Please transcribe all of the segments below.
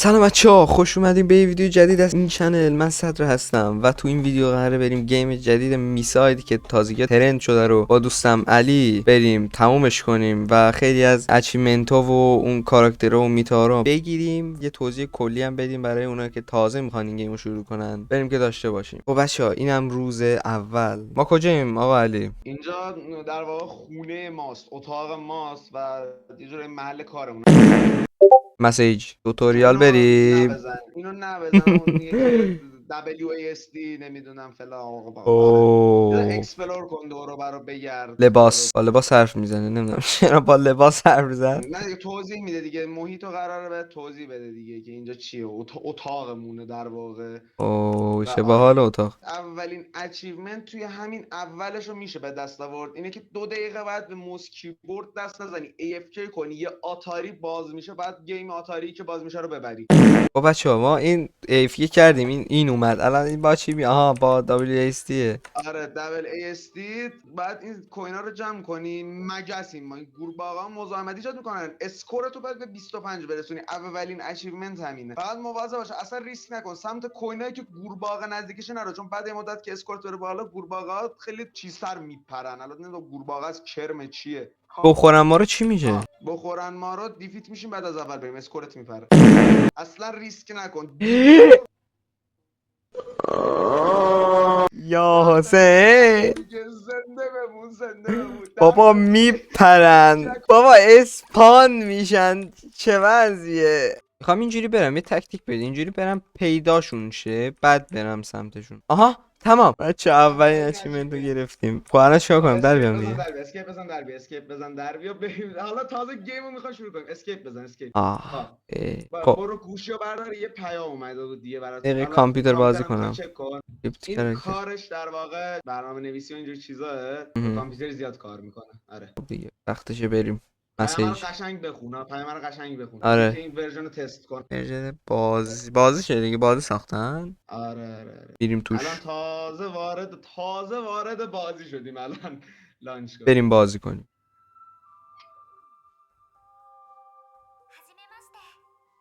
سلام بچه‌ها، خوش اومدین به یه ویدیو جدید از این چنل. من صدر هستم و تو این ویدیو قراره بریم گیم جدید میساید که تازگی ترند شده رو با دوستم علی بریم تمومش کنیم و خیلی از اچیومنت‌ها و اون کاراکترها و میتارا بگیریم. یه توضیح کلی هم بدیم برای اونایی که تازه میخوان این گیمو شروع کنن، بریم که داشته باشیم. خب بچه‌ها، اینم روز اول. ما کجاییم آقا علی؟ اینجا در واقع خونه ماست، اتاق ماست و یه جور محل کارمون. مسیج توتوریال بریم. اینو نبزن اون یکی WASD نمیدونم فلان. آره یه اوه، اکسپلور کن دورو برو بگرد. لباس با لباس حرف میزنه، نمیدونم چرا با لباس حرف زد. نه دیگه توضیح میده دیگه، محیطو قراره به توضیح بده دیگه که اینجا چیه، اتاقمونه در واقع. اوه، و چه باحال اتاق. اولین اچیومنت توی همین اولش رو میشه به دست آورد، اینه که 2 دقیقه بعد به موس کیبورد دست نزنی، AFK کنی، یه آتاری باز میشه، بعد گیم آتاری که باز میشه رو ببری. خب بچه‌ها، ما این ایفی کردیم، این اومد الان. این با چی آها، با WASD. آره دبل ASD. بعد این کوینا رو جمع کنی، مگسیم ما این گورباغا مزاحمت ایجاد میکنن، اسکور تو باید به 25 برسونی. اولین اچیومنت همینه، فقط مواظب باش اصلا ریسک نکن سمت کوینایی که گورباغا نزدیکش نرو، چون بعد یه مدت که اسکور بره بالا گورباغا خیلی چیزتر میپرن. الان نمیدونم گورباغا از کرم چیه. بخورم ما رو چی میشه؟ بخورن ما رو دیفیت میشیم، بعد از اول بریم اسکورت میپره. اصلا ریسک نکن. یا حسین زنده بمون، زنده بمون. بابا میپرن، بابا اسپان میشن، چه وضعیه؟ میخوام اینجوری برم، یه تکتیک بده، اینجوری برم پیداشون شه بعد برم سمتشون. آها تمام بچه، اولین اچیومنت رو گرفتیم. خب الان چیکار کنم؟ در بیام دیگه. اسکیپ بزن در بیا، اسکیپ بزن در بیا. حالا تازه گیمو میخوام شروع کنیم. اسکیپ بزن، اسکیپ. خب خب برو گوشیو بردار، یه پیام اومده بود دیگه برات. دقیقه حالا کامپیوتر بازی کامپیوترم میخواد کنم. چک کن. کریپت این کاراکتر. کارش در واقع برنامه نویسی و اینجور چیزاه، با کامپیوتر زیاد کار میکنه. آره خب دیگه وقتشه بریم. پیام رو مسیج. قشنگ بخون، پیام رو قشنگ بخون. آره، که این ورژن رو تست کن. ورژن بازی شده دیگه، بازی ساختن. آره بریم الان توش. تازه وارد بازی شدیم الان. لانچ کن. بریم بازی کنیم.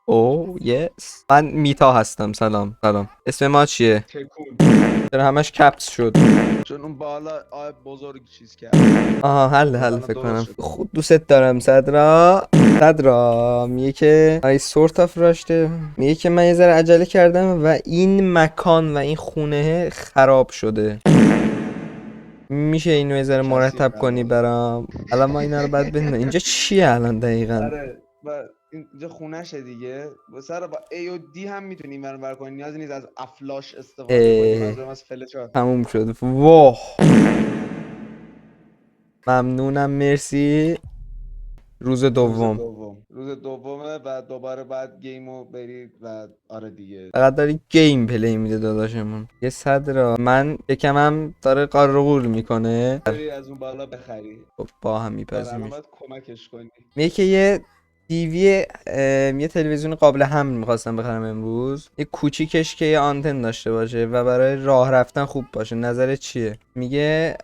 او یس، من میتا هستم. سلام سلام، اسم ما چیه؟ تکون. چرا همش کپس شد؟ چون اون بالا بزرگ چیز کرد. آها، حل الان فکر درست کنم. شد. خود دوست دارم صدرا میگه که I sort of rushed. میگه که من یه ذره عجله کردم و این مکان و این خونه خراب شده. میشه اینو یه ذره مرتب کنی برام؟ الان ما اینا رو بعد ببینیم اینجا چیه الان دقیقاً. آره و اینجا خونهشه دیگه. سر با A و D هم میتونی اینور بر کنی، نیازی نیست از افلاش استفاده کنی. منظورم از فلچار. تموم شد. واه، ممنونم، مرسی. روز دوم. روز دومه و دوباره بعد گیمو برید و آره دیگه. فقط داری گیم پلی میده داداشمون. یه صدرا من یکمم داره قارقور میکنه. بری از اون بالا بخری. خب با هم الان میپذیریم. باید کمکش کنی. میگه که یه تیوی یه تلویزیون قابل حمل میخواستم بخرم امروز، یه کوچیکش که یه آنتن داشته باشه و برای راه رفتن خوب باشه. نظرت چیه؟ میگه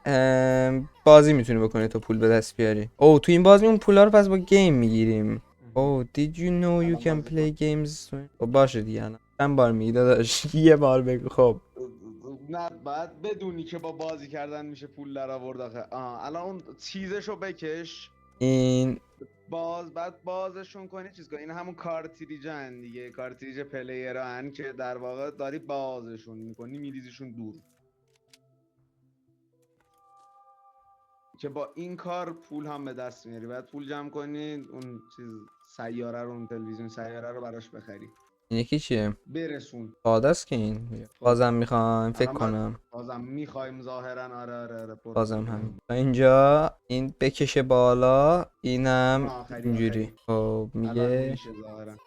بازی میتونی بکنی تو پول به دست بیاری. او تو این بازی اون پولا رو پس با گیم میگیریم. Oh, did you know you can play games? خب باشه دیگه. الان چند بار میگی داداش؟ یه بار بگو. خب نه بعد بدونی که با بازی کردن میشه پول در آورد آخه. الان اون چیزشو بکش، این بعد بازشون کنی، چیز کن. این همون کارتریجن دیگه، کارتریج پلیران که در واقع داری بازشون میکنی، میریزیشون دور، که با این کار پول هم به دست میاری. بعد پول جمع کنی، اون چیز سیاره رو، اون تلویزیون سیاره رو براش بخری. این یکی چیه؟ برسون. ساده است که این. بازم میخوام فکر کنم. بازم میخوایم ظاهرا. آره بازم همین. اینجا این بکشه بالا، اینم اینجوری. خب میگه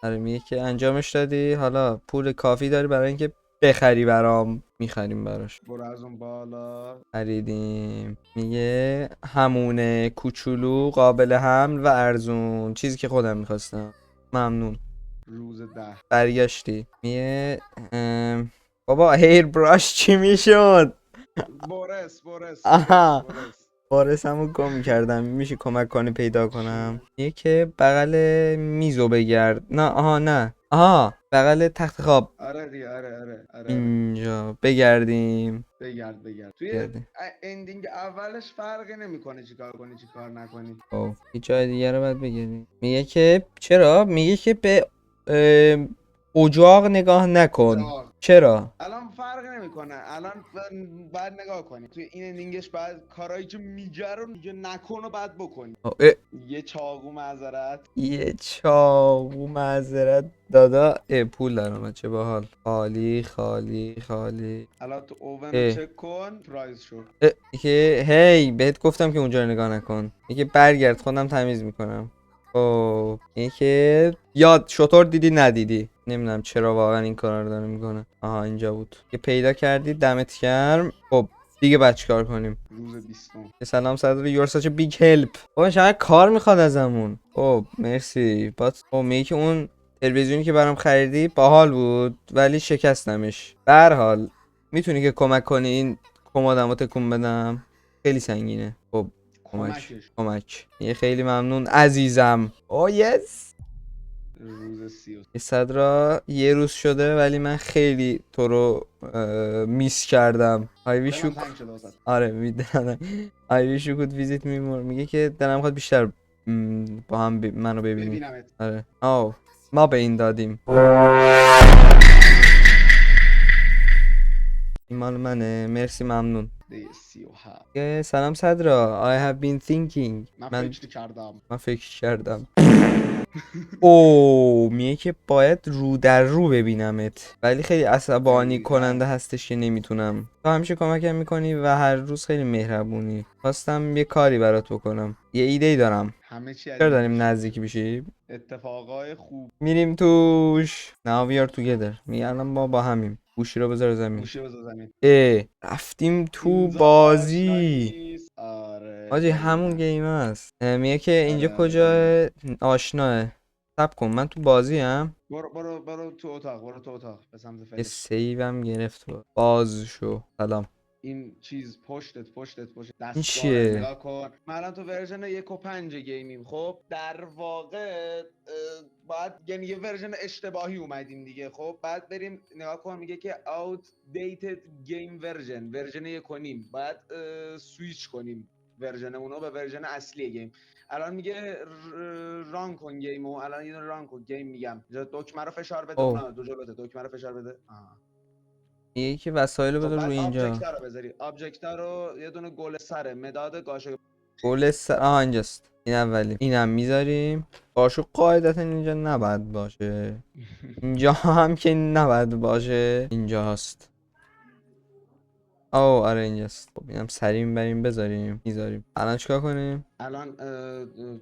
آره، میگه که انجامش دادی، حالا پول کافی داری برای اینکه بخری برام. میخریم براش. برو از اون بالا. خریدیم. میگه همونه، کوچولو، قابل حمل و ارزون، چیزی که خودم میخواستم. ممنون. روز 10 برگشتی. میگه بابا هیر براش چی میشد؟ بورس آها، وارثمو گم کردم. میشه کمک کنی پیدا کنم؟ یه که بغل میزو بگرد. نه آها نه، آها بغل تخت خواب آره دیگه، آره. اینجا بگردیم. بگرد توی بگردیم. اندینگ اولش فرقی نمیکنه چیکار کنی چیکار نکنی. خب یه جای دیگه رو باید بگردیم. میگه که چرا؟ میگه که به اجاق نگاه نکن. اجاق چرا؟ الان فرق نمیکنه، الان بعد نگاه کنی توی این اندینگش، بعد کارایی که میگه رو میگه نکن و بعد بکنی. یه چاقو معذرت. یه چاقو معذرت دادا. پول دارم چه باحال. خالی خالی خالی. الان تو اوون رو اه. چک کن پرایس شو. که هی بهت گفتم که اونجا رو نگاه نکن. یکی برگرد خودم تمیز میکنم. خب اینه که یاد شطور دیدی ندیدی. نمیدونم چرا واقعا این کار رو داره میکنه. آها اینجا بود که پیدا کردی دمت گرم. خب دیگه بعد چیکار کنیم؟ روز 20. سلام صدر you're such a big help. بابا شاید کار میخواد ازمون. خب مرسی بات. خب میگه که اون تلویزیونی که برام خریدی باحال بود ولی شکستمش. به هر حال میتونی که کمک کنی این کمدمو تکون بدم؟ خیلی سنگینه. خب کمک. یه خیلی ممنون عزیزم. او یس. روز 30. این صدرا یه روز شده ولی من خیلی تو رو میس کردم. I wish you آره میدونم. I wish you could visit me more. میگه که دلم خواهد بیشتر با هم منو ببینی. آره ما به این دادیم. این مال منه. مرسی ممنون. سلام صدرا I have been thinking. من فکر کردم. او میگه که باید رو در رو ببینمت ولی خیلی عصبانی کننده هستش که نمیتونم. تو همیشه کمکم میکنی و هر روز خیلی مهربونی. خواستم یه کاری برات بکنم. یه ایده ای دارم. همه چی چرا داریم نزدیکی بشیم؟ اتفاقای خوب میریم توش. Now we are together. میگه الان ما با همیم. گوشی رو بذار زمین. رفتیم تو بازی. آره آجی همون گیم هست. میگه که اینجا کجا آشناه. صبر کن من تو بازی ام. برو تو اتاق به سمت یه فلش. سیوم گرفت. باز شو. سلام. این چیز پشتت این دستگاه چیه؟ نگاه کن. من الان تو ورژن 1.5 گیمیم. خب در واقع باید یعنی یه ورژن اشتباهی اومدیم دیگه. خب بعد بریم نگاه کن میگه که outdated game ورژن 1.5 باید سویچ کنیم ورژن اونو به ورژن اصلی گیم. الان میگه ران کن گیمو. الان یه ران کن گیم میگم دکمه رو فشار بده. اونم دو جلوته دکمه رو فشار بده. یکی وسایل رو بذار روی اینجا. آبجکت رو بذاری. آبجکت رو یه دونه گل سره مداد گاشه. گل سر اینجاست. این اولی. اینم میذاریم. باشو قاعدتا اینجا نباید باشه. اینجا هم که نباید باشه. اینجا هست. آره اینجاست. خب اینم سریع میبریم بذاریم. میذاریم. الان چیکار کنیم؟ الان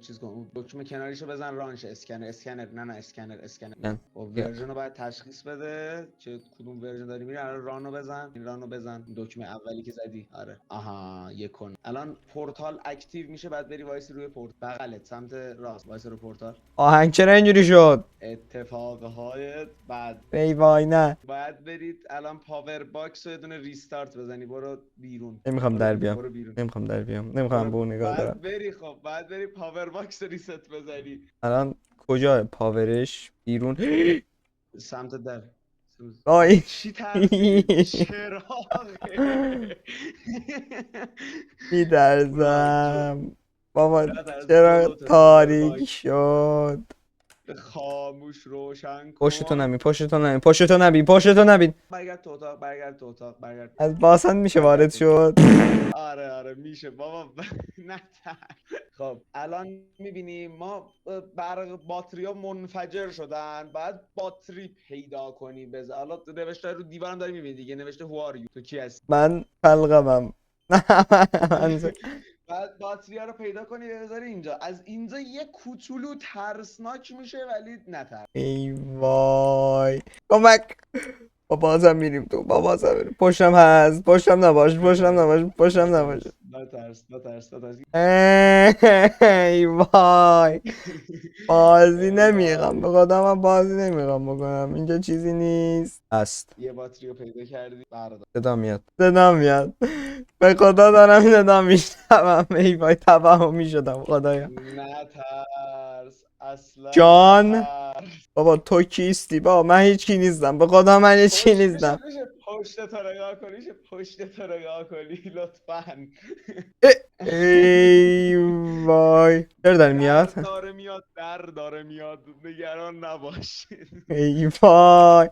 چیز کن دکمه کناریشو بزن رانش. اسکنر نه اسکنر. خب ورژن رو باید تشخیص بده که کدوم ورژن داری میری. الان رانو بزن. این رانو بزن. دکمه اولی که زدی. آره آها یکون. الان پورتال اکتیو میشه. بعد بری وایسی روی بغلت سمت راست. وایس رو پورتال. آهنگ چرا اینجوری شد؟ اتفاقهای بعد وای نه. باید برید الان پاور باکس رو یه دونه ریستارت بزنی. برو بیرون. نمیخوام در بیام. نمیخوام به اون نگاه کنم. بعد بری پاور باکس رو ریست بزنی. الان کجا پاورش؟ بیرون. سمت در. وای چی ترسیدی؟ چرا؟ میدرزم بابا. چرا تاریک شد؟ خاموش روشن کن. پشتو نبین. برگرد تو اتاق. از باسن میشه وارد شد. آره میشه بابا. نه خب الان میبینیم ما باتری ها منفجر شدن. بعد باتری پیدا کنی. بذار الان نوشته رو دیوارم داری میبینی دیگه. نوشته who are you. تو کی هستی؟ من فلقمم. بعد باتری ها رو پیدا کنی بذاری اینجا. از اینجا یه کوچولو ترسناک میشه ولی نترس. ای وای کمک. بازم میریم تو. پشتم هست. پشتم نباش. نترس. ای وای بازی نمیخوام. به خدا من بازی نمیخوام بکنم. اینجا چیزی نیست. است. یه باتری رو پیدا کردی. صدا میاد. به خدا دارم صدا میشنوم. ای وای تباهو میشدم خدایا. نترس اصلا. جان بابا تو کیستی؟ بابا من هیچکی نیستم، به خدا من هیچکی نیستم. میشه پشت تو نگاه کنی، پشت تو نگاه کنی لطفاً. ای وای چرا داری میاد؟ در داره میاد، نگران نباش. ای وای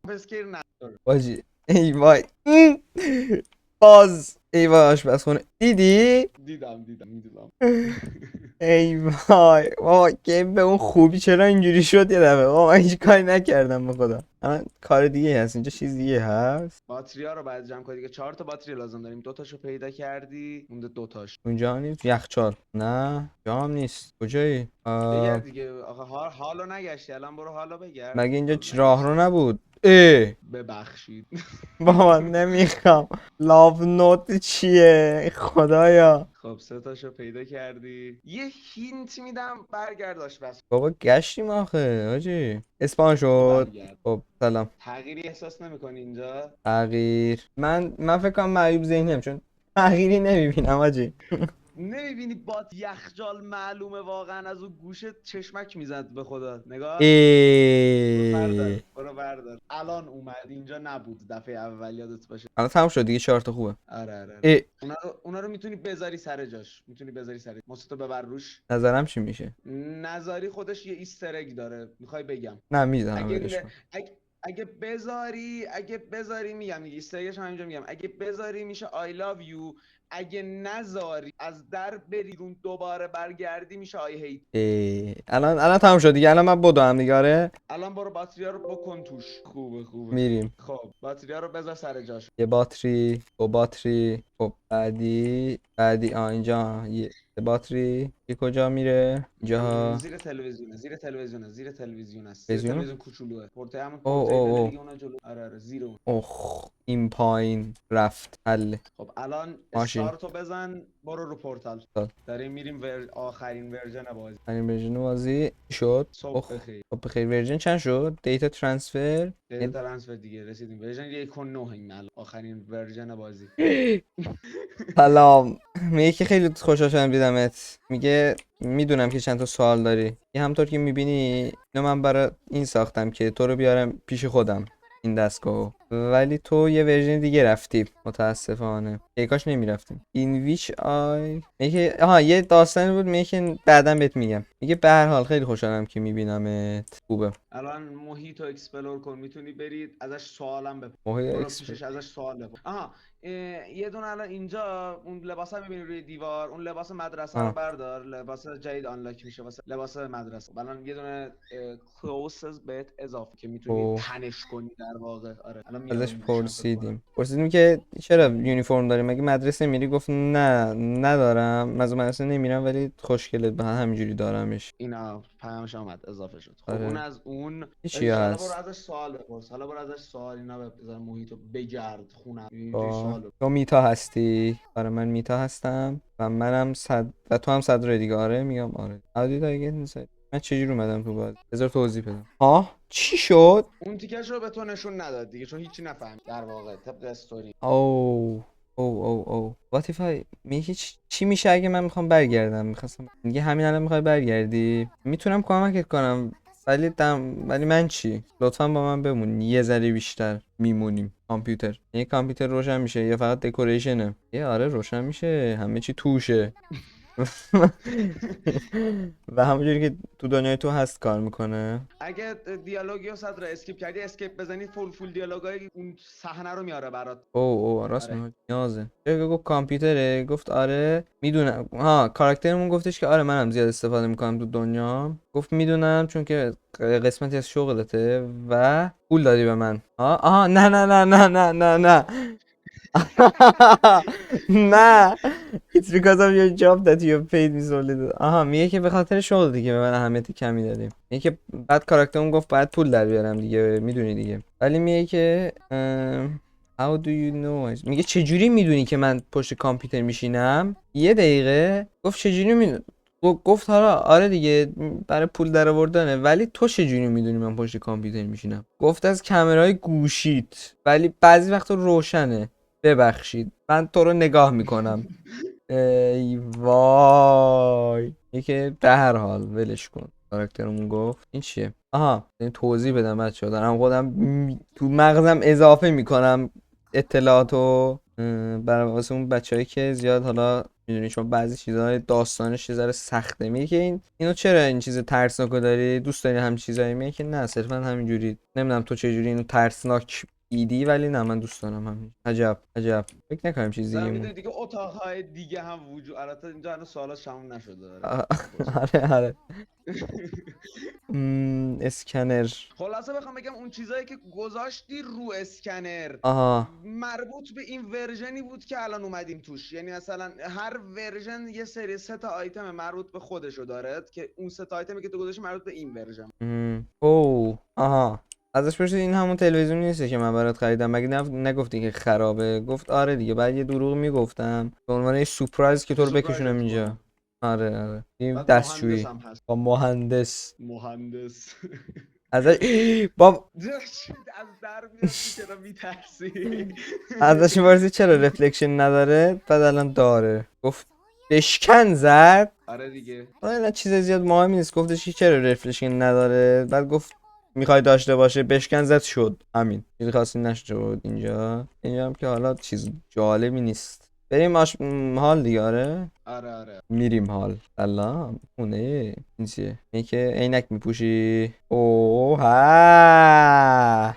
بسکیر نداره. باجی، ای وای باز ای وای آشپزخونه دیدی؟ میدونم. ای وای بابا گیم به اون خوبی چرا اینجوری شد یه دفعه؟ بابا من هیچ کاری نکردم به خدا. الان کار دیگه هست اینجا، چیز دیگه هست باتری ها رو باید جمع کنی دیگه. 4 تا باتری لازم داریم. 2 تاشو پیدا کردی، مونده 2 تاش. اونجا نیست. یخچال نه جا هم نیست. کجایی؟ بگرد دیگه. آخه حالو نگشتی، الان برو حالو بگرد. مگه اینجا حالو راهرو نگشتی. نبود؟ ببخشید. بابا نمیخوام. لاو نوت چیه خدایا؟ خب 3 تاشو پیدا کردی. یه هینت میدم، برگرداش بس. بابا گشتیم آخه حاجی. اسپان برو شد. برگرد. خب سلام. تغییری احساس نمیکنی اینجا؟ تغییر من فکر کنم معیوب ذهنیم چون تغییری نمیبینم حاجی. نمیبینی بات یخچال معلومه واقعا از اون گوشه چشمک میزد به خدا. نگاه. ای برو بردار. الان اومد اینجا، نبود دفعه اول، یادت باشه. الان تموم شد دیگه، 4 تا خوبه. آره. ای اونا رو میتونی بذاری سر جاش. ماستو ببر روش. نظرم چی میشه؟ نظاری خودش یه ایستر اگ داره. میخوای بگم؟ نه میزنم اگه ولش ن- کن. اگه بذاری میگم دیگه، ایسترگش هم اینجا میگم. اگه بذاری میشه I love you. اگه نذاری از در بریرون دوباره برگردی میشه I hate. ای الان تموم شد دیگه، الان من بدوم دیگه آره. الان برو باتریا رو بکن توش. خوبه. میریم. خب باتریا رو بذار سر جاش. یه باتری، دو باتری. خب بعدی اینجا یه باتری. یه کجا میره اینجا؟ زیر تلویزیون است. زیر تلویزیون. تلویزیون کوچولوه. همون او او پورتیبل او دیگه، اونها جلو. آره زیر. اخ این پایین رفت حله. خب الان ماشین استارتو بزن، برو رو پورتال. داد. داریم میریم آخرین ورژن بازی. این ورژن بازی شد. صبح اخ بخیر. خب بخیر. ورژن چند شد؟ دیتا ترانسفر. دیتا ترانسفر دیگه رسیدیم ورژن 1.9 این الان آخرین ورژن بازی. سلام. میگه که خیلی خوشحال شدم دیدمت. میگه میدونم که چند تا سوال داری. یه همطور که میبینی اینو من برای این ساختم که تو رو بیارم پیش خودم این دستگاه، ولی تو یه ورژن دیگه رفتی متاسفانه. ای کاش نمیرفتیم. این ویچ آی میگه یه داستانی بود، میگه که بعدا بهت میگم. میگه به هر حال خیلی خوشحالم که میبینمت. خوبه. الان محیط رو اکسپلور کن. میتونی برید ازش سوالم بپرس. محیط برو اکسپل پیشش ازش سوال بپرس. یه دونه الان اینجا اون لباس هم میبینی روی دیوار. اون لباس مدرسه رو بردار. لباس جدید آنلاک میشه واسه لباس مدرسه. الان یه دونه کلوسز بهت اضافه که میتونی اوه. تنش کنی در واقع. آره الان ازش میارم پرسیدیم که چرا یونیفرم داری، مگه مدرسه میری؟ گفت نه ندارم، از مدرسه نمیرم ولی خوشگلت به همینجوری دارمش. اینا پیامش آمد اضافه شد. خب آره اون از اون چی حالا برو هست؟ ازش سوال بپرس. اینا بذار محیط رو بگرد خونم. اینجوری با سوال بپرس. تو میتا هستی؟ آره من میتا هستم و منم و تو هم صدر دیگه. آره میگم آره. عادی دیگه نیست. من چجوری اومدم تو بازی؟ بذار توضیح بدم. چی شد؟ اون تیکش رو به تو نشون نداد دیگه، چون هیچی نفهمید در واقع طبق استوری. او what if میگه چی میشه اگه من میخوام برگردم؟ میخواستم میگه همین الان میخوای برگردی، میتونم کمکت کنم ولی من چی؟ لطفا با من بمون یه ذره بیشتر. میمونیم. کامپیوتر روشن میشه یا فقط دکوریشنه؟ آره روشن میشه، همه چی توشه. و همونجوری که تو دنیای تو هست کار میکنه. اگه دیالوگیو صد را اسکیپ کردی، اسکیپ بزنی فول دیالوگای اون صحنه رو میاره برات. او راست آره. میگه. نیازه. گفت کامپیوتره، گفت آره میدونم. کاراکترمون گفتش که آره منم زیاد استفاده میکنم تو دنیا. گفت میدونم چون که قسمتی از شغلته و پول دادی به من. نه نه. It's because of your job that you paid me so little. میگه که به خاطر شغل دیگه به من اهمیت کمی دادیم. میگه که بعد کاراکترمون گفت باید پول در بیارم دیگه، میدونی دیگه. ولی میگه که how do you know. میگه چجوری میدونی که من پشت کامپیوتر میشینم؟ یه دقیقه گفت چجوری میدونی؟ گفت حالا آره دیگه برای پول در آوردنه، ولی تو چجوری میدونی من پشت کامپیوتر میشینم؟ گفت از کامرای گوشیت، ولی بعضی وقتا روشنه. ببخشید من تو رو نگاه میکنم. ای وای. یکی به هر حال ولش کن. کاراکترمون گفت این چیه؟ آها این توضیح بدم بچه‌ها، دارم خودم تو مغزم اضافه میکنم اطلاعاتو برای واسه اون بچه‌ای که زیاد حالا میدونی شما بعضی چیزهای داستانش یه ذره سخته. میگه که اینو چرا این چیز ترسناکو داری دوست داری هم چیزایی؟ میگه که نه صرفا همینجوری. نمیدونم تو چه جوری اینو ترسناک ایدی، ولی نه من دوست دارم همین. عجب عجب. فکر نکنم چیز دیگه میدونی دیگه اتاقهای دیگه هم وجود، البته اینجا هنوز سوالات تموم نشده. آره آره. اسکنر. خلاصه بخوام بگم اون چیزایی که گذاشتی رو اسکنر آها مربوط به این ورژنی بود که الان اومدیم توش. یعنی مثلا هر ورژن یه سری 3 تا آیتم مربوط به خودشو داره که اون 3 تا آیتمی که تو گذاشتی مربوط به این ورژن. او آها ازش پرسید این همون تلویزیونی نیست که من برات خریدم مگه نگفتی که خرابه؟ گفت آره دیگه. بعد یه دروغ میگفتم به عنوان یه سورپرایز که تو رو بکشونم اینجا. آره آره این دستشویی با مهندس ازش باب از در میاد چرا میترسی؟ ازش پرسید چرا رفلکشن نداره؟ بعد الان داره. گفت بشکن زد. آره دیگه. آره چیز زیاد مهمی نیست. گفتش که چرا رفلکشن نداره، بعد گفت میخوای داشته باشه بشکن زد شد. همین چیزی خاصی نشد اینجا هم که حالا چیز جالبی نیست. بریم حال دیگه. آره آره میریم حال. سلام خونه این چیه؟ این که عینک میپوشی. اوه ها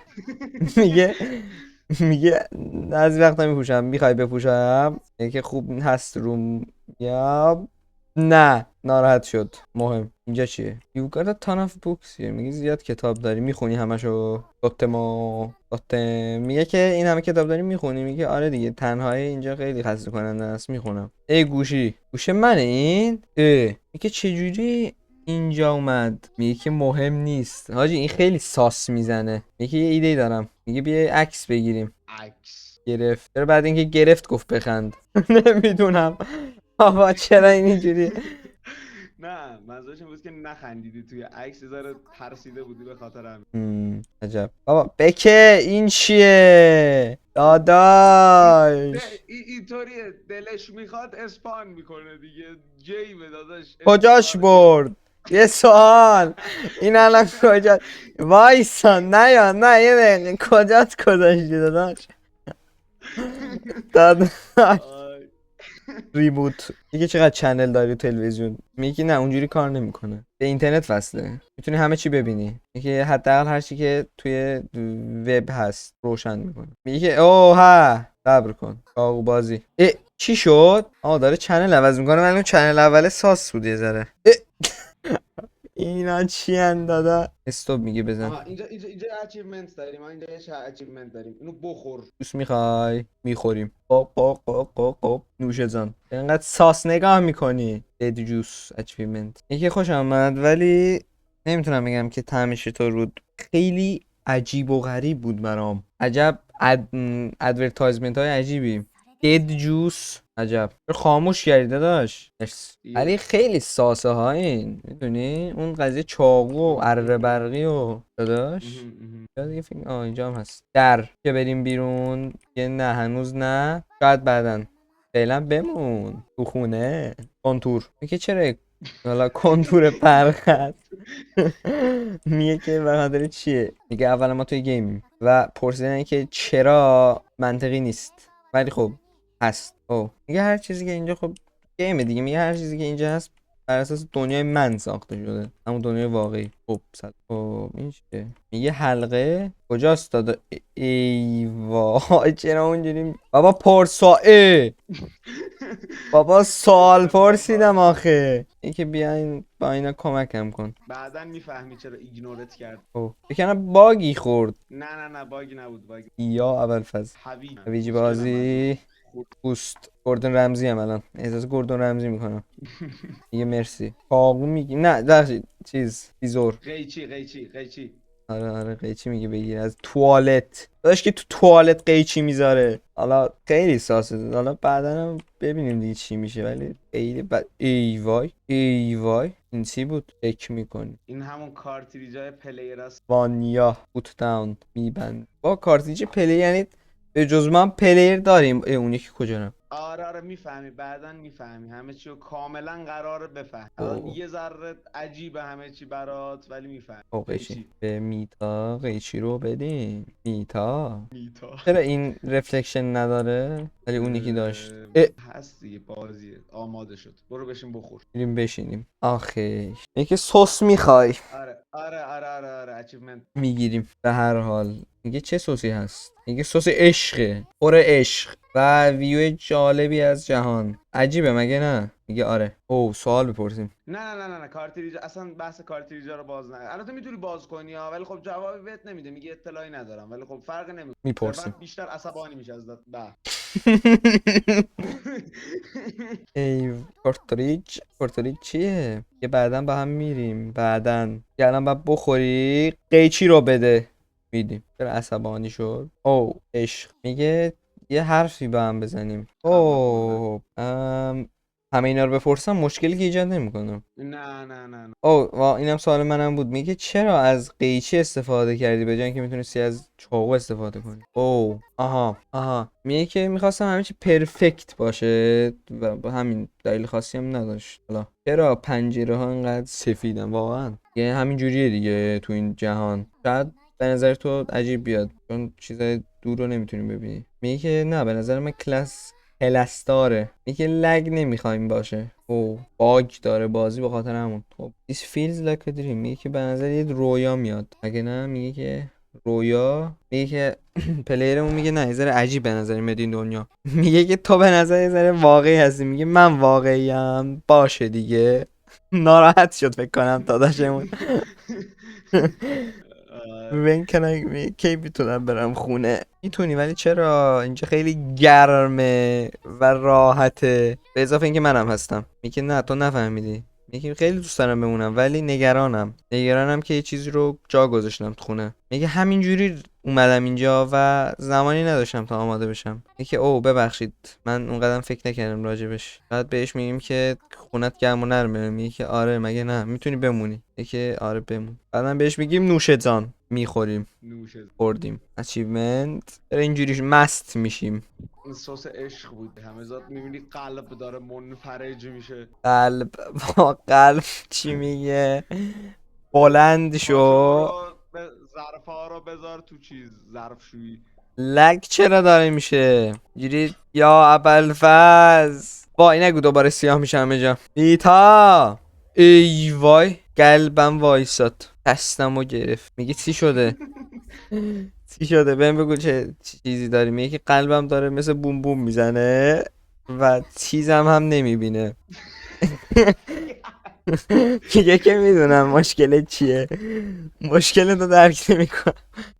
میگه از وقتا میپوشم میخوای بپوشم؟ که خوب هست روم یا نه ناراحت شد. مهم اینجا چیه؟ You got a ton of books. میگه زیاد کتاب داری میخونی همشو؟ میگه که این همه کتاب داری میخونی؟ میگه آره دیگه تنهایی اینجا خیلی خسته کننده است میخونم. ای گوشه منه این؟ میگه چجوری اینجا اومد؟ میگه که مهم نیست حاجی این خیلی ساس میزنه. میگه یه ایده دارم. میگه بیا عکس بگیریم. عکس گرفت. چرا بعد اینکه گرفت گفت بخند؟ نمیدونم آقا چرا اینجوری. نه منظورش این بود که نخندیدی توی عکس، ذره ترسیده بودی به خاطر همین. عجب. بابا بکه این چیه داداش؟ اینطوریه دلش میخواد اسپان میکنه دیگه. جیبه داداش. کجاش برد؟ یه سوال این الان کجا وایسا نه یه دقیقه کجاست گذاشتی داداش؟ داداش ریبوت. میگه چقدر چنل داری تلویزیون؟ میگه نه اونجوری کار نمیکنه، به اینترنت وصله، میتونی همه چی ببینی. میگه حداقل هر چی که توی وب هست روشن میکنه. میگه اوه ها صبر کن کاغو بازی. چی شد؟ داره چنل عوض میکنه. من اون چنل اول ساس بود یه ذره. اینا چی ان دادا؟ استوب میگه بزن. اینجا اچیومنت داریم. اینجا یه اچیومنت داریم. اینو بخور. دوست میخوای؟ میخوریم. قاق نوش جان. اینقدر ساس نگاه میکنی. دید جوس اچیومنت. یکی خوش آمد ولی نمیتونم بگم که طعمش چطور بود. خیلی عجیب و غریب بود برام. عجب ادورتایزمنت های عجیبی. دید جوس عجب. خاموش کردی داداش. ولی خیلی ساسه ها این میدونی اون قضیه چاقو و اره برقی و داداش. دیگه فکر اینجا هم هست در که بریم بیرون. یه نه هنوز نه شاید بعدن. فعلا بمون تو خونه. کنتور. میگه چرا حالا کنتور پرخط؟ میگه که بخاطر چیه؟ میگه اولا ما توی گیمیم و پرسیدن که چرا منطقی نیست ولی خب هست. میگه هر چیزی که اینجا خب گیمه دیگه. میگه هر چیزی که اینجا هست بر اساس دنیای من ساخته شده، همون دنیای واقعی. خب این چیه؟ میگه حلقه کجاست دادا؟ ای وای چرا اونجوری بابا بابا سوال پرسیدم آخه. این که بیاین با اینا کمکم کن. بعدن میفهمی چرا ایگنورت کرد. بکنم باگی خورد. نه باگی نبود. یا اول فاز هویجی بازی پوست گوردون رمزی هم الان احساس گوردون رمزی میکنم. یه مرسی کاغو میگی نه بخشید چیز بیزور قیچی. آره قیچی میگه بگیر از توالت. داشت که تو توالت قیچی میذاره. حالا خیلی ساسه. حالا بعدا هم ببینیم دیگه چی میشه ولی خیلی بد. ای وای این چی بود؟ چک میکنی این همون کارتریجای پلیر است. وانیا بوت داون میبند با کارتریج پلی. یعنی به جز من پلیر داریم. اون یکی کجا؟ آره میفهمی، بعدا میفهمی همه چی رو کاملا قراره بفهم. الان اوه یه ذره عجیبه همه چی برات ولی میفهم. قیچی به میتا قیچی رو بدیم. میتا میتا چرا این رفلکشن نداره ولی اون یکی داشت؟ هست دیگه، بازیه آماده شد، برو بشین بخور. بریم بشینیم. آخه یکی سس میخوای آره اچیومنت. میگیریم به هر حال. میگه چه سسی هست؟ میگه سس عشقه، پر عشق و ویو جالبی از جهان. عجیبه مگه نه؟ میگه آره. او سوال بپرسیم. نه کارتریج اصلا بحث کارتریجا رو باز نکن. البته میتونی باز کنی ها، ولی خب جوابی بهت نمیده، میگه اطلاعی ندارم، ولی خب فرق نمیکنه. میپرسیم. بعد بیشتر عصبانی میشه از دست. ای کارتریج چیه؟ یه بعدن با هم میریم. بعدن یه الان باید بخوری قیچی رو بده. میدیم. چرا عصبانی شد؟ او عشق. میگه یه حرفی با هم بزنیم. او همه اینا رو بپرسم مشکلی که ایجاد نمیکنه. نه. او اینم سوال منم بود. میگه چرا از قیچی استفاده کردی به جای اینکه میتونستی از چاقو استفاده کنی؟ او آها میگه که میخواستم همه چی پرفکت باشه و با همین دلیل خاصی هم نداشت. حالا چرا پنجره ها اینقدر سفیدن واقعا؟ یه همین جوریه دیگه تو این جهان. شاید به نظر تو عجیب بیاد چون چیزای دور رو نمیتونی ببینی. میگه که نه به نظر من کلستاره. میگه لگ نمیخوایم باشه. او باگ داره بازی به خاطر همون. خب this feels like a dream. میگه که به نظر یه رویا میاد. اگه نه میگه که رویا. میگه که پلیرمون میگه نه یه ذره عجیب به نظر میاد این دنیا. میگه که تو به نظر یه ذره واقعی هستی. میگه من واقعیم. باشه دیگه. ناراحت شد فکر کنم داداشمون. ببین کنم کی میتونم برم خونه. میتونی ولی چرا اینجا خیلی گرمه و راحته. به اضافه اینکه منم هستم. میگه نه تو نفهمیدی. میگه خیلی دوست دارم بمونم ولی نگرانم که یه چیزی رو جا گذاشتم تو خونه. میگه همینجوری اومدم اینجا و زمانی نداشتم تا آماده بشم. میگه او ببخشید من اونقدر فکر نکردم راجبش. بعد بهش میگیم که خونت گرم و نرمه. میگه که آره مگه نه میتونی بمونی. میگه که آره بمون. بعدم بهش میگیم نوش جان. میخوریم. خوردیم. اچیومنت. اینجوری مست میشیم. این سس عشق بود، همه زاد میبینی قلب داره منفرج میشه. قلب با قلب چی میگه؟ بلند شو. ظرفا رو بذار تو چیز ظرفشویی. لگ چرا داره میشه جوری؟ یا ابوالفضل وای نگو دوباره سیاه میشه همه جا. ایتا ای وای قلبم وایساد دستمو گرفت. میگه چی شده؟ چی شده بهم بگو چه چیزی داری. میگه که قلبم داره مثل بوم بوم میزنه و چیزم هم نمیبینه. میگه که میدونم مشکل چیه. مشکل تو درک نمیکنم.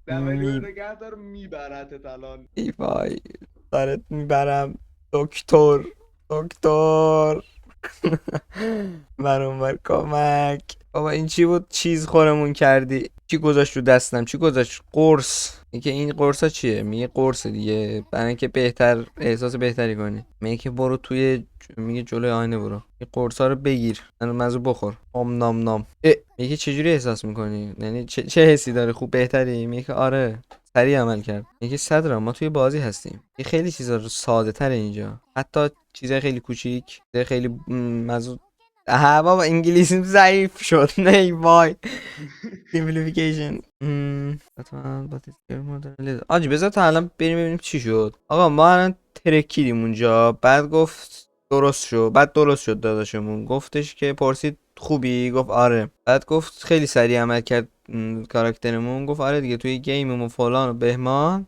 دمه نگه دار میبرتت الان. ای وای دارت میبرم دکتر. من اونور کمک. بابا این چی بود چیز خورمون کردی؟ چی گذاشت رو دستم؟ چی گذاشت؟ قرص. میگه این قرصا چیه؟ میگه قرص دیگه برای اینکه بهتر احساس بهتری کنی. میگه که برو توی میگه جلوی آینه برو این قرصا رو بگیر مزو بخور. نام نام. میگه چجوری احساس میکنی؟ یعنی چه حسی داره؟ خوب بهتری؟ میگه که آره سریع عمل کرد. میگه صدرا ما توی بازی هستیم. یه خیلی چیزا رو ساده تره اینجا. حتی چیزای خیلی کوچیک چیزای خیلی مزو. بابا انگلیسیم ضعیف شد. نه وای سیمپلیفیکیشن. آجی بذار تا الان بریم ببینیم چی شد. آقا ما الان ترکیدیم اونجا. بعد گفت درست شد داداشمون. گفتش که پرسید خوبی؟ گفت آره. بعد گفت خیلی سریع عمل کرد کاراکترمون. گفت آره دیگه توی گیممون فلان و بهمان.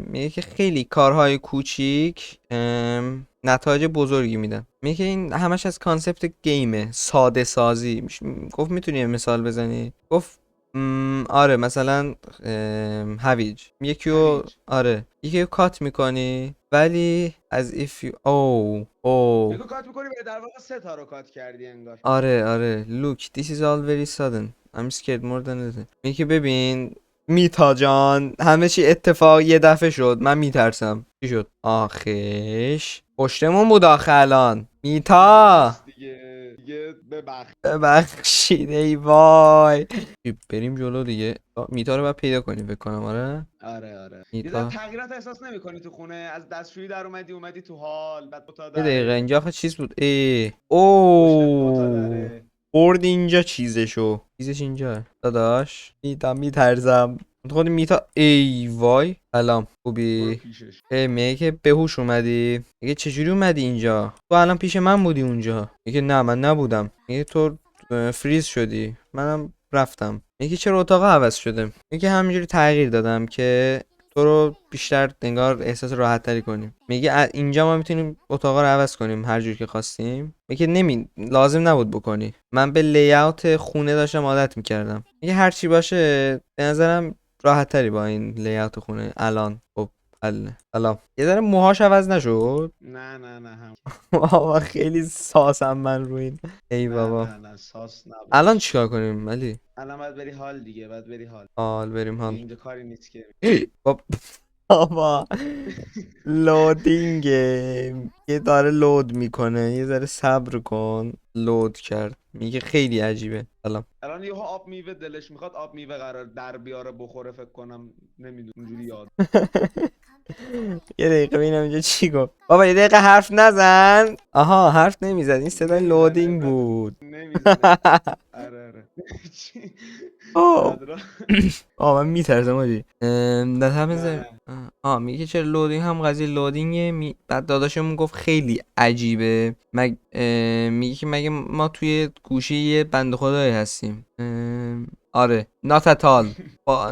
میگه که خیلی کارهای کوچیک نتایج بزرگی میدن. میگه این همش از کانسپت گیمه ساده سازی. گفت میتونی یه مثال بزنی؟ گفت آره مثلا هویج یکی رو کات میکنی ولی از if you یکو کات میکنی به در واقع 3 تا رو کات کردی انگار. آره look this is all very sudden I'm scared more than anything. میگه ببین میتا جان همه چی اتفاق یه دفعه شد من میترسم. چی شد؟ آخش پشتمون بود آخه الان. میتا دیگه ببخشید ای وای. بریم جلو دیگه. میتا رو باید پیدا کنیم فکر کنم. آره آره یه ذره میتا. تغییرات احساس نمی‌کنی تو خونه؟ از دستشویی در اومدی تو حال، بعد دوتا یه دقیقه دره اینجا آخه چیز بود. ای پشت دوتا اوه دره. برد اینجا چیزش اینجا داداش. میترزم خود میتا. ای وای سلام برو خوبی؟ پیشش. میگه که بهوش اومدی. میگه چجوری اومدی اینجا؟ تو الان پیش من بودی اونجا. میگه نه من نبودم. میگه تو فریز شدی منم رفتم. میگه چرا اتاق عوض شده؟ میگه همینجوری تغییر دادم که تو رو بیشتر انگار احساس راحت تری کنیم. میگه اینجا ما میتونیم اتاقا رو عوض کنیم هر جور که خواستیم. میگه لازم نبود بکنی. من به لیاوت خونه داشتم عادت میکردم. میگه هر چی باشه به نظرم راحت تری با این لیاوت خونه الان. خب سلام. یه ذره موهاش عوض نشد. نه هم. بابا خیلی ساسم من رو این. ای بابا نه ساس الان نباش. چیکار کنیم ولی؟ الان باید بری حال دیگه، باید بری حال. حال بریم دیگه حال. اینجا کاری نیست که. بابا لودینگه یه داره لود میکنه. یه ذره صبر کن. لود کرد. میگه خیلی عجیبه. سلام. الان یهو آب میوه دلش میخواد آب میوه قرار در بیاره بخوره، فکر کنم نمیدونم اونجوری یاد. یه دقیقه ببینم اینجا چی گفت. بابا یه دقیقه حرف نزن. آها حرف نمیزد. این صدای لودینگ بود. نمیزنه. آره چی؟ آه صدرا. من میترسم آجی. در همه نه میگه چرا لودینگ هم قضیه لودینگه. بعد داداشمون گفت خیلی عجیبه. میگه که مگه ما توی گوشه یه بنده خدایی هستیم. آره not at all.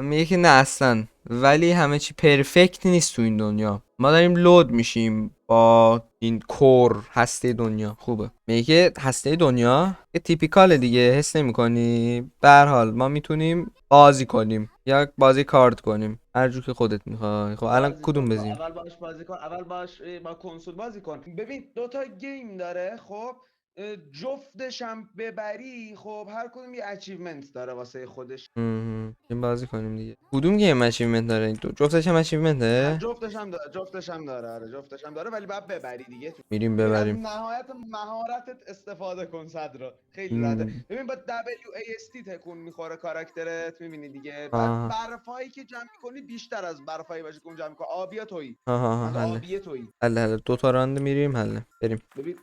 میگه که نه اصلا. ولی همه چی پرفکت نیست تو این دنیا. ما داریم لود میشیم با این کور هسته دنیا. خوبه. میگه که هسته دنیا یه تیپیکال دیگه حس نمی‌کنی. به هر حال ما میتونیم بازی کنیم یا بازی کارت کنیم هر جور که خودت میخوای. خب الان بازی کدوم کن، بزنیم؟ اول باش بازی کن، اول باش با کنسول بازی کن. ببین دوتا گیم داره. خب جفتش هم ببری خب هر کدوم یه اچیومنت داره واسه خودش. این بازی کنیم دیگه. کدوم گیم اچیومنت داره؟ این جفتش هم اچیومنته؟ جفتش هم داره ولی باید ببری دیگه. میریم ببین از ببریم. نهایت مهارتت استفاده کن صدرا، خیلی راحته. مم. ببین با WASD تکون میخوره کاراکترت، میبینی دیگه. بعد آه برفایی که جمع میکنی بیشتر از برفایی باشه که اون جمع میکنی. آبیا تویی، از حله. آبیه تویی. حله دو تا رانده میریم حله بریم. ببین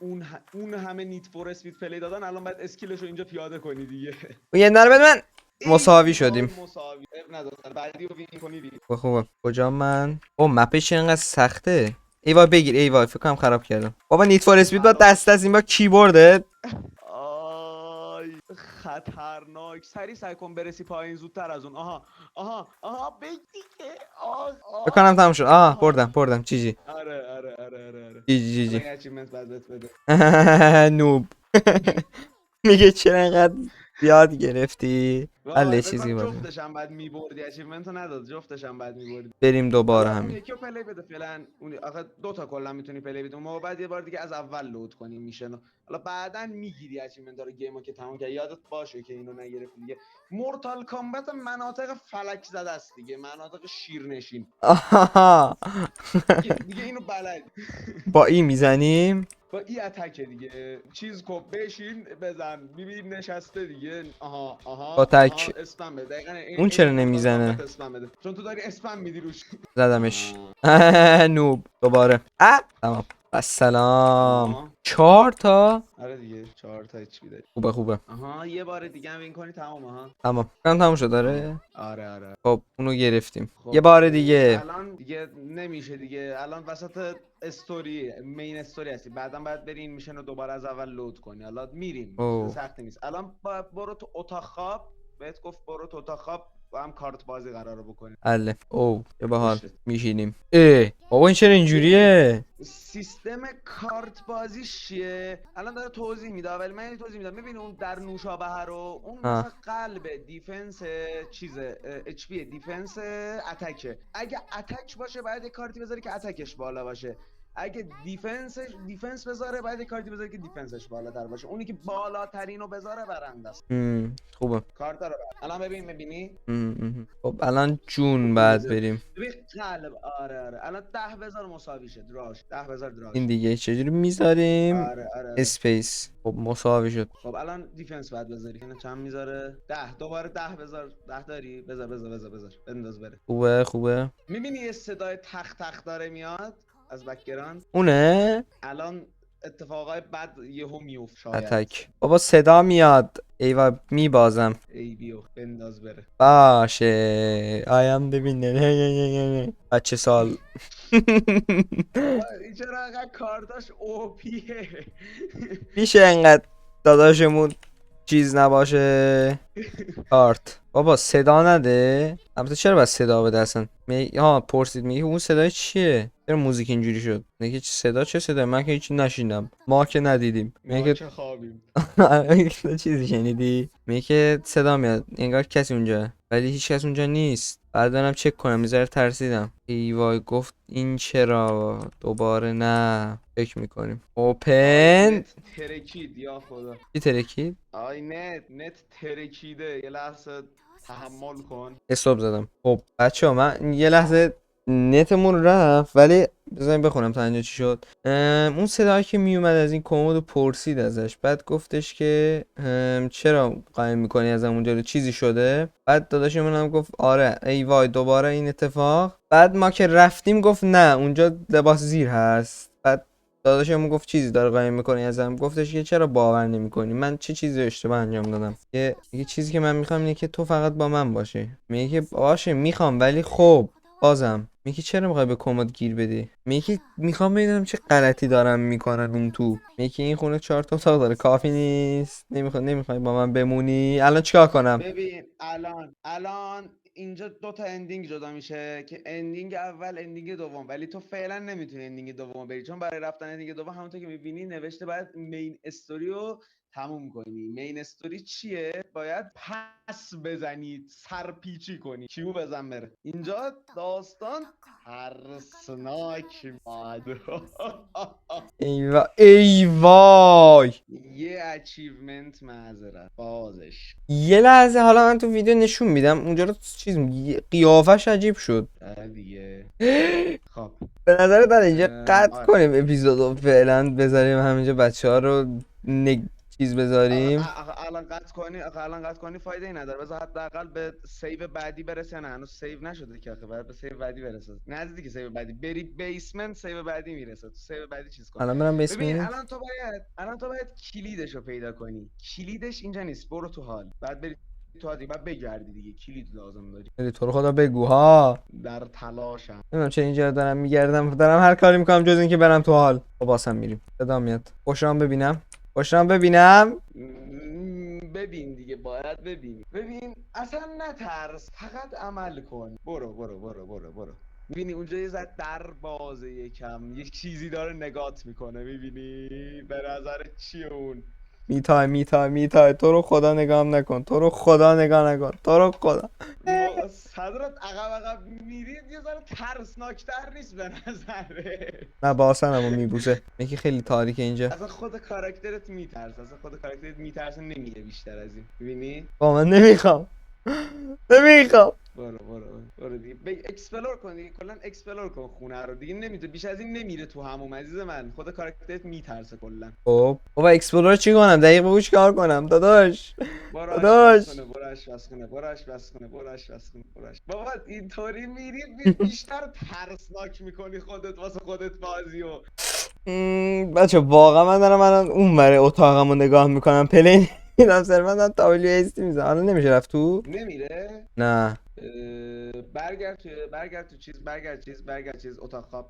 اون همه نیت فور اسپید پلی دادن، الان باید اسکیلشو اینجا پیاده کنی دیگه. و یه نره بده من. مساوی ای وای شدیم. مساوی. ندادن بعدی رو وین کنی دیگه. خوبه. کجا من؟ او مپش اینقدر سخته. ای وای بگیر. ای وای فکر کنم خراب کردم. بابا نیت فور اسپید با دست این با کیبورده. آی خطرناک. سعی کن برسی پایین زودتر از اون. آها بگی که فکر کنم تموم شد. بردم چی آره جی الان یه اچیومنت بعد بهت بده. نوب. میگه چرا انقدر زیاد گرفتی؟ وای حله فکر چیزی کنم باشه. جفتش هم بعد میبردی. اچیومنتو نداد، جفتش هم بعد میبردی. بریم دوباره حالا اون همین. یکی رو پلی بده فعلا. اون آخه دو تا کلا میتونی پلی بدی. ما بعد یه بار دیگه از اول لود کنیم میشن. حالا بعدن میگیری اچیومنت داره گیمو که تموم کردی. یادت باشه که اینو نگرفتی دیگه. مورتال کامبت مناطق فلک زده است دیگه، مناطق شیرنشین آها دیگه اینو بلد. با این میزنیم. با ای اتک دیگه. چیز کو بشین بزن ببین نشسته دیگه. با تک. اسپم بده دقیقاً. اون چرا این مورتال کامبت نمیزنه؟ اسپم بده چون تو داری اسپم میدی روش. زدمش. نوب دوباره. تمام. السلام. تمام. 4 تا. آره دیگه 4 تا اچ پی داری. خوبه. یه بار دیگه هم وین کنی تمام. تمام تموم شد داره. آره خب اونو گرفتیم. خب یه بار دیگه. الان دیگه نمیشه دیگه. الان وسط استوری مین استوری هستی. بعدا باید بری این میشن رو دوباره از اول لود کنی. حالا میریم چیز سختی نیست. الان برو تو اتاق خواب. بهت گفت برو تو اتاق خواب با هم کارت بازی قراره بکنیم. اله چه باحال پشتت. میشینیم. بابا این چرا اینجوریه؟ سیستم کارت بازیش چیه الان داره توضیح میده، ولی من توضیح میدم. ببین اون در نوشابه رو اون مثلا قلب دیفنس چیزه، اچ پی دیفنس اتکه. اگه اتک باشه باید یه کارتی بذاری که اتکش بالا باشه. اگه دیفنس بذاره باید یه کارتی بذاره که دیفنسش بالاتر باشه، اونی که بالاترینو بذاره برنده است. خوبه. کارت داره الان میبینی. خب الان جون خوبی بعد بذار بریم. ببین قلب. آره الان 10 بذار مساوی شه دراش، 10 بذار این دراش. دیگه چجوری میذاریم؟ آره. اسپیس. خب مساوی شد. خب الان دیفنس بعد بذاری. اینا چند میذاره؟ 10. دوباره 10 بذار. 10 داری؟ بذار بنداز بره. خوبه. میبینی یه صدای تق داره میاد از بکگراند. اونه الان اتفاقای بد یهو میفت شاید. اتک. بابا صدا میاد. ایوا میبازم. ای بیو بنداز بره. باشه آیم ببینه بچه سال. بابا این چرا انقدر کارتاش اوپیه؟ میشه انقدر داداشمون چیز نباشه. کارت بابا صدا نده. البته چرا باید صدا بده اصلا؟ پرسید میگه اون صدای چیه؟ چرا موزیک اینجوری شد؟ میگه چه صدای؟ من که هیچی نشیندم. ما که ندیدیم. ما میگه که خوابیم. چیزی شنیدی؟ میگه که صدا میاد انگار کسی اونجا، ولی هیچ کس اونجا نیست. بعد برم چک کنم. میذاره ترسیدم. ای وای گفت این چرا دوباره نه. فکر میکنیم اوپن. نت ترکید یا خدا. چی ترکید؟ نت ترکیده. یه لحظه تحمل کن. حساب زدم. خب بچه ها من یه لحظه نتمون رفت، ولی بذاریم بخونم تا اینجا چی شد. اون صدایی که میومد از این کمد پرسید ازش. بعد گفتش که چرا قایم میکنی از اونجا رو، چیزی شده؟ بعد داداشمون هم گفت آره ای وای دوباره این اتفاق. بعد ما که رفتیم گفت نه اونجا لباس زیر هست. بعد داداشم گفت چیزی داره قایم میکنی ازم. گفتش که چرا باور نمیکنی؟ من چه چیزی اشتباه انجام دادم؟ یه چیزی که من میخوام اینه که تو فقط با من باشی. میگه که باشه میخوام، ولی خب بازم. میگه چرا میخوای به کمد گیر بدی؟ میگه میخوام ببینم چه غلطی دارن میکنن اون تو. میگه این خونه 4 تا اتاق داره کافی نیست. نمیخوای با من بمونی؟ الان چیکار کنم؟ ببین الان اینجا دو تا اندینگ جدا میشه که اندینگ اول اندینگ دوم، ولی تو فعلا نمیتونی اندینگ دوم بری، چون برای رفتن اندینگ دوم همونطور که میبینی نوشته باید مین استوری رو تموم کنی. مین استوری چیه؟ باید پس بزنی، سرپیچی کنی، کیو بزن بره. اینجا داستان ترسناک ماد. ای وای یه اچیومنت معذرت بازش. یه لحظه حالا من تو ویدیو نشون میدم اونجا رو چیز قیافش عجیب شد. دیگه خب به نظر در اینجا قطع آره. کنیم اپیزودو فعلا، بذاریم همینجا بچه ها رو چیز بذاریم. الان قطع کنی فایده ای نداره. بذار حداقل به سیو بعدی برسه. نه هنوز سیو نشده که آخه باید به سیو بعدی برسه. نزدیک سیو بعدی بری بیسمنت سیو بعدی میرسه. تو سیو بعدی چیز کن. الان برم ببین بسم. الان تو باید کلیدشو پیدا کنی. کلیدش اینجا نیست. برو تو حال. بعد بری تو حال بعد بگردی دیگه. کلید لازم داری. تو رو خدا بگو ها. در تلاشم. نمیدونم چه اینجا دارم میگردم، دارم هر کاری میکنم جز اینکه برم تو حال. باسم میریم. صدا میاد. خوشم ببینم. ببین دیگه باید ببین اصلا نترس، فقط عمل کن. برو. میبینی اونجا یه زد در بازه یکم یه چیزی داره نگات میکنه. میبینی به نظر چیه اون؟ میتای تو رو خدا نگام نکن. تو رو خدا. صدرت عقب میرید یه ذره ترسناکتر نیست به نظره؟ نه باسنمو میبوسه. میگه خیلی تاریکه اینجا. اصلا خود کاراکترت میترسه نمیره بیشتر از این. میبینی؟ با من نمیخوام. برو دیگه اکسپلور کن دیگه. کلا اکسپلور کن خونه رو دیگه. نمیتونه بیش از این نمیره تو هموم عزیز من. خود کاراکترت میترسه کلا. خب بابا اکسپلور چی کنم؟ دقیق بگو چیکار کنم داداش. برو آشپز کنه. بابا اینطوری میری بیشتر ترسناک میکنی خودت واسه خودت بازیو. بچه واقعا من دارم اون بره اتاقمو نگاه میکنم. پلی میدم صرفا دارم WASD میزنم. الان نمیشه رفت تو؟ نمیره؟ نه برگرد چیز اتاق خواب.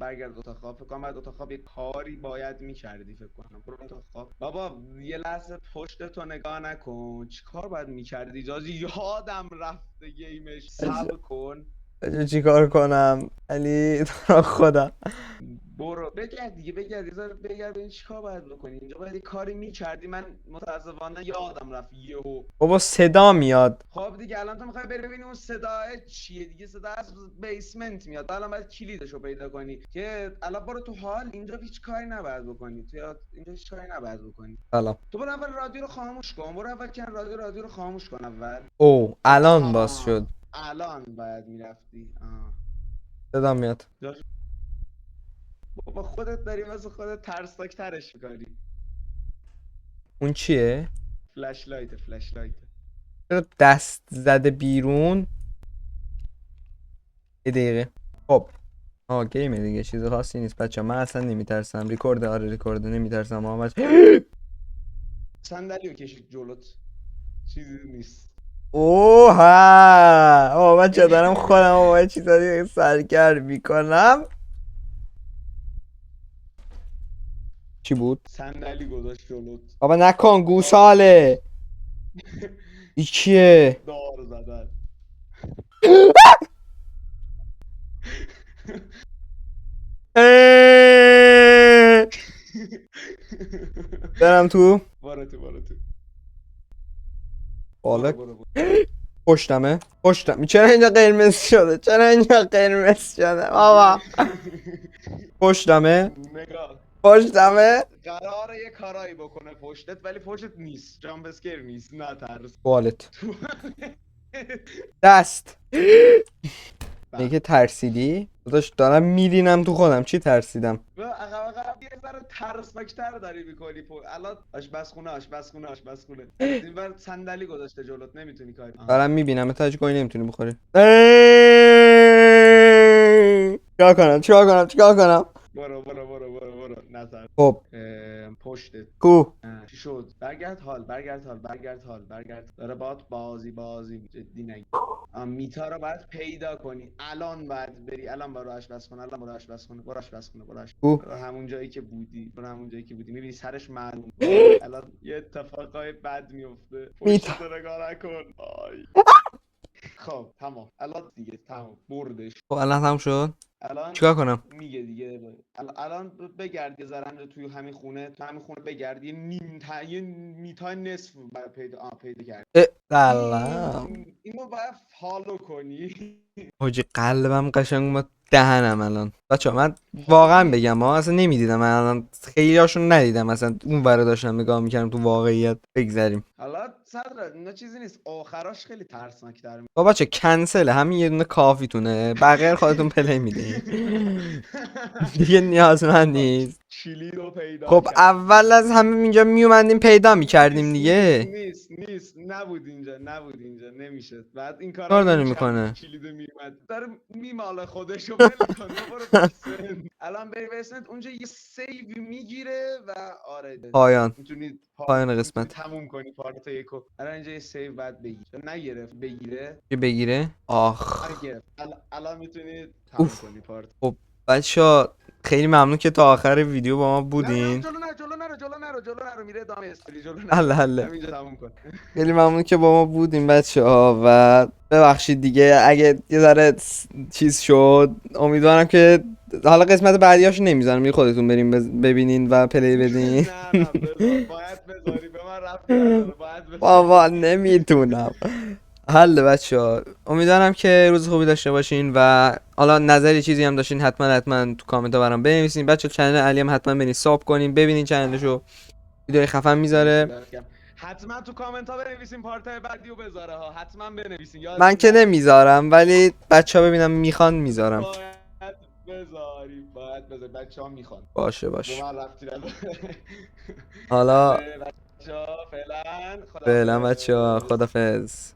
فکر کنم بعد اتاق خواب یه کاری باید میکردی. فکر کنم برو اتاق خواب. بابا یه لحظه پشت تو نگاه نکن. چی کار باید میکردی؟ جازی یادم رفته گیمش. صبر کن. چیکار کنم علی تو رو خدا. برو بگرد دیگه، بگرد یه ذره بگرد ببین چیکار باید بکنی. اینجا باید یه کاری میکردی، من متاسفانه یادم رفت یهو. بابا صدا میاد. خب دیگه الان تو میخوای بری ببینی اون صداه چیه دیگه، صدا از بیسمنت میاد. الان باید کلیدشو پیدا کنی که الان برو تو حال. اینجا هیچ کاری نباید بکنی، تو اینجا هیچ کاری نباید بکنی. سلام. تو برو اول رادیو رو خاموش کن، برو اول کن رادیو رو خاموش کن اول. او الان باز آها شد. الان باید میرفتی. صدا میاد. بابا خودت داری مثل خودت ترسناک ترش میکنی. اون چیه؟ فلش لایت، فلش لایت. چرا دست زده بیرون؟ یه دقیقه. خب گیمه دیگه، چیز خاصی نیست بچه. من اصلا نمیترسم. ریکورد، آره ریکورد، نمیترسم صندلیو کشید جلوت، چیزی نیست. اوه بچه دارم خودم با چیزا دیگه سرگرم میکنم. چی بود؟ صندلی گذاشت جلوت. بابا نکن گوساله. ای کیه؟ دار زدن. برم تو. برو تو، برو تو. بالا. برو. پشتمه. چرا اینجا قرمز شده؟ چرا اینجا قرمز شده بابا؟ پشتمه. نگاه. پشتمه. قراره یه کارایی بکنه پشتت، ولی پشتت نیست. جامپ اسکیر نیست، نه ترس. بالت. دست. میگه ترسیدی؟ داداش دارم میرینم تو خودم. چی ترسیدم؟ عقب یه ذره ترسناک‌تر داری میکنی. الان آشپزخونه. این بر صندلی گذاشته جلوت، نمیتونی کاری. دارم میبینم تاج گوی نمیتونی بخوری. چیکار کنم؟ برو نظر. خب پشتت کو. چی شد؟ برگرد حال. داره باهات بازی جدی نگی. میتا رو باید پیدا کنی. الان باید بری، الان برو آشپزخونه. کو. برو همون جایی که بودی. میبینی سرش معلوم. الان یه اتفاقای بد میفته. میتا. پشت رو نگاه نکن. خب تمام، الان دیگه تمام، بردش. خب الان تموم شد. الان چیکار کنم؟ میگه دیگه. الان بگرد یه ذره تو همین خونه بگرد. یه یه میتا نصف پیدا کرد. سلام. اینو باید فالو کنی. حاجی قلبم قشنگ اومد دهنم الان. بچه من واقعا بگم اصلا نمیدیدم. من الان خیلی هاشون ندیدم، اصلا اون ور داشتم نگاه میکردم تو واقعیت. بگذریم. حالا صدر اینا چیزی نیست، آخراش خیلی ترسناک‌تر. بابا بچه کنسله، همین یه دونه کافیتونه، بقیه خودتون پلی میدین. دیگه نیازمند نیست. کلید رو پیدا خب کرد. اول از همه اینجا میومدیم پیدا میکردیم دیگه. نیست نبود اینجا نمیشه. بعد این کارا کار رو داره میکرد که میکنه. کلید میومد. داره میماله خودشو. ول کن تو، برو بیسن. الان بری بیسن، اونجا یه سیو میگیره و آره پایان. میتونی پایان قسمت. تموم کنی پارت یکو. الان اینجا یه سیو بعد بگیر. نگرفت بگیره. چی بگیره؟ آخ. نگرفت. الان میتونی تموم اوف. کنی پارت. خب بچه خیلی ممنون که تا آخر ویدیو با ما نه بودین. جلو نرو میره ادامه استوری. جلو نرو. حله حله. همینجا تموم کن. خیلی ممنون که با ما بودین بچه ها، و ببخشید دیگه اگه یه ذره چیز شد. امیدوارم که حالا قسمت بعدیاشو نمیذارم، خودتون بریم ببینین و پلی بدین. نه بذار، باید بذاری. به من ربطی نداره، باید بذاری. بابا نمیتونم. حل بچه ها، امیدوارم که روز خوبی داشته باشین و حالا نظری چیزی هم داشتین حتما تو کامنت ها برام بنویسین. بچه چنل علی هم حتما برین ساب کنین، ببینین چنلشو، ویدیوهای خفن میذاره. حتما تو کامنت ها بنویسین پارت بعدیو بذاره ها. حتما بنویسین. من که نمیذارم، ولی بچه ها ببینم میخوان میذارم. باید بذاری. بچه ها میخوان. باشه به من ربطی نداره. حالا بچه ها فعلا فعلا بچه ها خداحافظ. خدافظ.